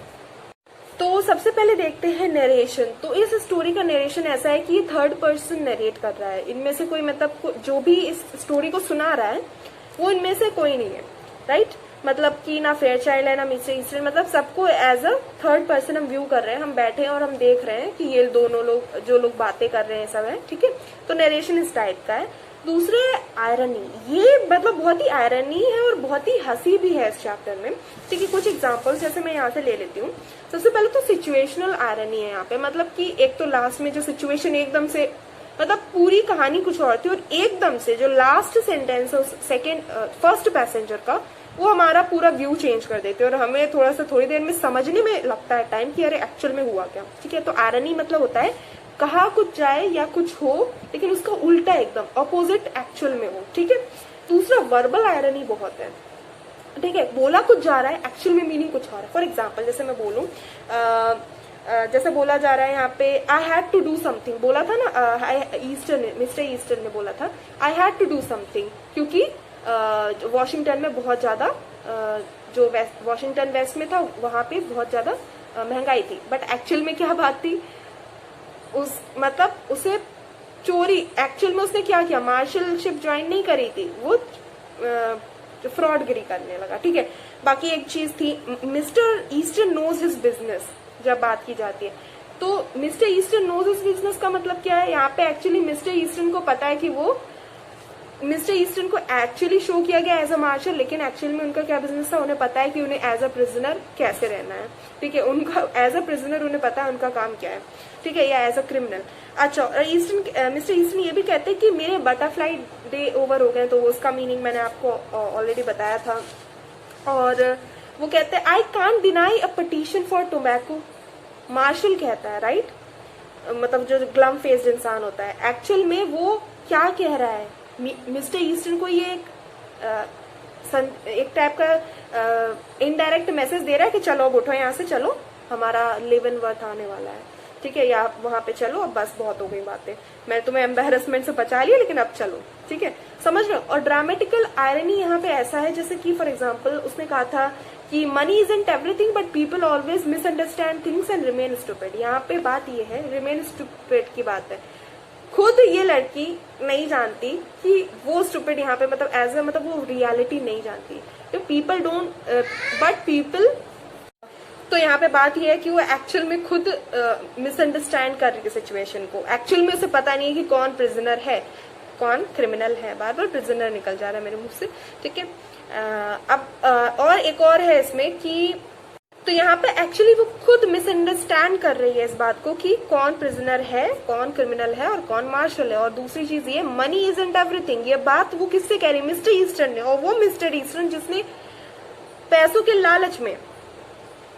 Speaker 1: तो सबसे पहले देखते हैं नरेशन। तो इस स्टोरी का नरेशन ऐसा है कि ये 3rd पर्सन नरेट कर रहा है। इनमें से कोई मतलब जो भी इस स्टोरी को सुना रहा है वो इनमें से कोई नहीं है, राइट। मतलब कि ना फेयरचाइल्ड है ना मिस्टर ईस्टन, मतलब सबको एज अ 3rd पर्सन हम व्यू कर रहे हैं। हम बैठे हैं और हम देख रहे हैं कि ये दोनों लोग जो लोग बातें कर रहे हैं सब है। ठीक है, तो नरेशन इस टाइप का है। दूसरे आयरनी, ये मतलब बहुत ही आयरनी है और बहुत ही हंसी भी है इस चैप्टर में। ठीक है, कुछ एग्जांपल्स जैसे मैं यहाँ से ले लेती हूँ। सबसे पहले तो सिचुएशनल आयरनी है यहाँ पे, मतलब कि एक तो लास्ट में जो सिचुएशन एकदम से, मतलब पूरी कहानी कुछ और थी और एकदम से जो लास्ट सेंटेंस है फर्स्ट पैसेंजर का, वो हमारा पूरा व्यू चेंज कर देते हैं और हमें थोड़ा सा थोड़ी देर में समझने में लगता है टाइम कि अरे एक्चुअल में हुआ क्या। ठीक है, तो आयरनी मतलब होता है कहा कुछ जाए या कुछ हो लेकिन उसका उल्टा एकदम अपोजिट एक्चुअल में हो। ठीक है, दूसरा वर्बल आयरनी बहुत है। ठीक है, बोला कुछ जा रहा है एक्चुअल में मीनिंग कुछ और है। फॉर एग्जाम्पल जैसे मैं बोलूं, जैसे बोला जा रहा है यहाँ पे I had to do something, बोला था ना मिस्टर ईस्टन ने बोला था I had to do something, क्योंकि वॉशिंगटन में बहुत ज्यादा जो वॉशिंगटन वेस्ट में था वहां पे बहुत ज्यादा महंगाई थी। बट एक्चुअल में क्या बात थी, मतलब उसे चोरी, एक्चुअल में उसने क्या किया, मार्शलशिप ज्वाइन नहीं करी थी, वो फ्रॉडगिरी करने लगा। ठीक है, बाकी एक चीज थी Mr Easton knows his business, जब बात की जाती है। तो Mr Easton knows his business का मतलब क्या है, यहाँ पे एक्चुअली मिस्टर ईस्टन को पता है कि वो, मिस्टर ईस्टन को एक्चुअली शो किया गया एज अ मार्शल, लेकिन एक्चुअली में उनका क्या बिजनेस था, उन्हें पता है कि उन्हें एज अ प्रिजनर कैसे रहना है, ठीक है। उनका एज अ प्रिजनर उन्हें पता है उनका काम क्या है, ठीक है, या एज अ क्रिमिनल। अच्छा, और मिस्टर ईस्टन ये भी कहते हैं कि मेरे बटरफ्लाई डे ओवर हो गए, तो उसका मीनिंग मैंने आपको ऑलरेडी बताया था। और वो कहते हैं I can't deny a petition for tobacco, marshal कहता है, राइट, मतलब जो ग्लम फेस्ड इंसान होता है, एक्चुअल में वो क्या कह रहा है, मिस्टर ईस्टन को ये एक टाइप का इनडायरेक्ट मैसेज दे रहा है कि चलो अब उठो यहाँ से, चलो हमारा लिव इन वर्थ आने वाला है, ठीक है, या वहां पे चलो, अब बस बहुत हो गई बातें, मैं तुम्हें एम्बेरसमेंट से बचा लिया, लेकिन अब चलो, ठीक है, समझ रहे हो। और ड्रामेटिकल आयरनी यहाँ पे ऐसा है जैसे कि फॉर एग्जाम्पल उसने कहा था कि money isn't everything but people always misunderstand things and remain stupid. यहाँ पे बात ये है, रिमेन स्टूपिड की बात है, खुद ये लड़की नहीं जानती कि वो स्टूपिड यहाँ पे मतलब एज ए मतलब वो रियलिटी नहीं जानती, तो पीपल डोंट बट पीपल, तो यहाँ पे बात ये है कि वो एक्चुअल में खुद मिसअंडरस्टैंड कर रही है सिचुएशन को, एक्चुअल में उसे पता नहीं है कि कौन प्रिजनर है कौन क्रिमिनल है, बार बार प्रिजनर निकल जा रहा है मेरे मुंह से, ठीक है। अब और एक और है इसमें कि, तो यहाँ पे एक्चुअली वो खुद मिसअंडरस्टैंड कर रही है इस बात को कि कौन प्रिजनर है, कौन क्रिमिनल है और कौन मार्शल है। और दूसरी चीज ये, मनी इजंट एवरीथिंग, ये बात वो किससे कह रही है, मिस्टर ईस्टन ने, और वो मिस्टर ईस्टन जिसने पैसों के लालच में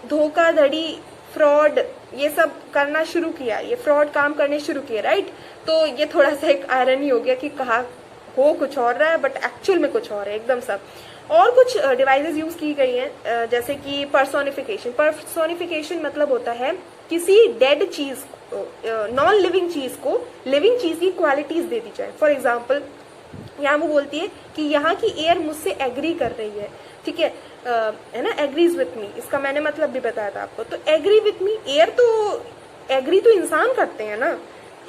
Speaker 1: धोखाधड़ी, फ्रॉड, ये सब करना शुरू किया, ये फ्रॉड काम करने शुरू किए, राइट। तो ये थोड़ा सा एक आयरनी हो गया कि कहा हो कुछ और रहा है बट एक्चुअल में कुछ और है एकदम सब। और कुछ डिवाइसेस यूज की गई हैं, जैसे कि पर्सोनिफिकेशन। पर्सोनिफिकेशन मतलब होता है किसी डेड चीज, नॉन लिविंग चीज को लिविंग चीज की क्वालिटीज दे दी जाए। फॉर एग्जाम्पल यहाँ वो बोलती है कि यहाँ की एयर मुझसे एग्री कर रही है, ठीक है ना, एग्रीज विथ मी, इसका मैंने मतलब भी बताया था आपको। तो एग्री विथ मी, एयर तो एग्री तो इंसान करते हैं ना,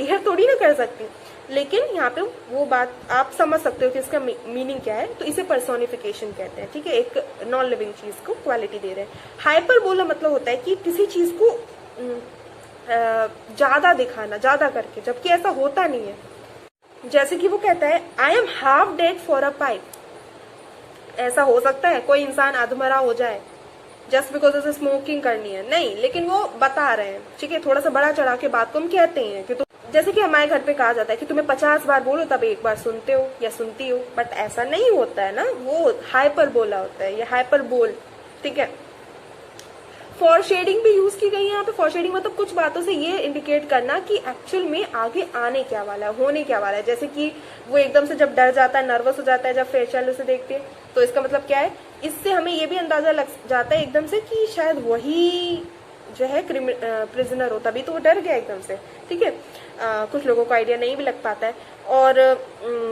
Speaker 1: एयर थोड़ी ना कर सकती, लेकिन यहाँ पे वो बात आप समझ सकते हो कि इसका मीनिंग क्या है। तो इसे पर्सोनिफिकेशन कहते हैं, ठीक है, एक नॉन लिविंग चीज को क्वालिटी दे रहे हैं। हाइपर बोला मतलब होता है कि किसी चीज को ज्यादा दिखाना, ज्यादा करके, जबकि ऐसा होता नहीं है। जैसे कि वो कहता है I am half dead for a pipe, ऐसा हो सकता है कोई इंसान अधमरा हो जाए जस्ट बिकॉज उसे स्मोकिंग करनी है, नहीं, लेकिन वो बता रहे हैं, ठीक है, थोड़ा सा बड़ा चढ़ा के बात को हम कहते हैं कि जैसे कि हमारे घर पे कहा जाता है कि तुम्हें 50 बार बोलो तब एक बार सुनते हो या सुनती हो, बट ऐसा नहीं होता है ना, वो हाइपर बोला होता है, ये हाइपर बोल, ठीक है। फॉर शेडिंग भी यूज की गई है यहाँ पे। फॉर शेडिंग मतलब कुछ बातों से ये इंडिकेट करना कि एक्चुअल में आगे आने क्या वाला है, होने क्या वाला है। जैसे कि वो एकदम से जब डर जाता है, नर्वस हो जाता है जब फेशियल उसे देखते हैं, तो इसका मतलब क्या है, इससे हमें ये भी अंदाजा लग जाता है एकदम से कि शायद वही जो है प्रिजनर हो, तभी तो वो डर गया एकदम से, ठीक है। कुछ लोगों को आइडिया नहीं भी लग पाता है। और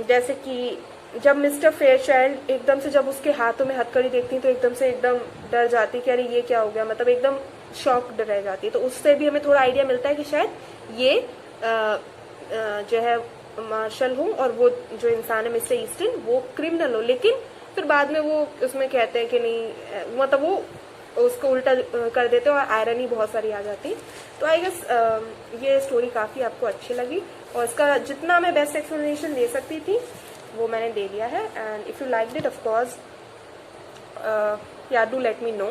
Speaker 1: जैसे कि जब मिस्टर फेयरचाइल्ड एकदम से जब उसके हाथों में हथकड़ी देखती तो एकदम से एकदम डर जाती कि अरे ये क्या हो गया, मतलब एकदम शॉक्ड रह जाती। तो उससे भी हमें थोड़ा आइडिया मिलता है कि शायद ये जो है मार्शल हो और वो जो इंसान है मिस्टर ईस्टन वो क्रिमिनल हो। लेकिन फिर बाद में वो उसमें कहते हैं कि नहीं, मतलब वो उसको उल्टा कर देते और आयरनी बहुत सारी आ जाती। तो आई गेस ये स्टोरी काफी आपको अच्छी लगी और इसका जितना मैं बेस्ट एक्सप्लेनेशन दे सकती थी वो मैंने दे दिया है। And if you like it of course या डू लेट मी नो।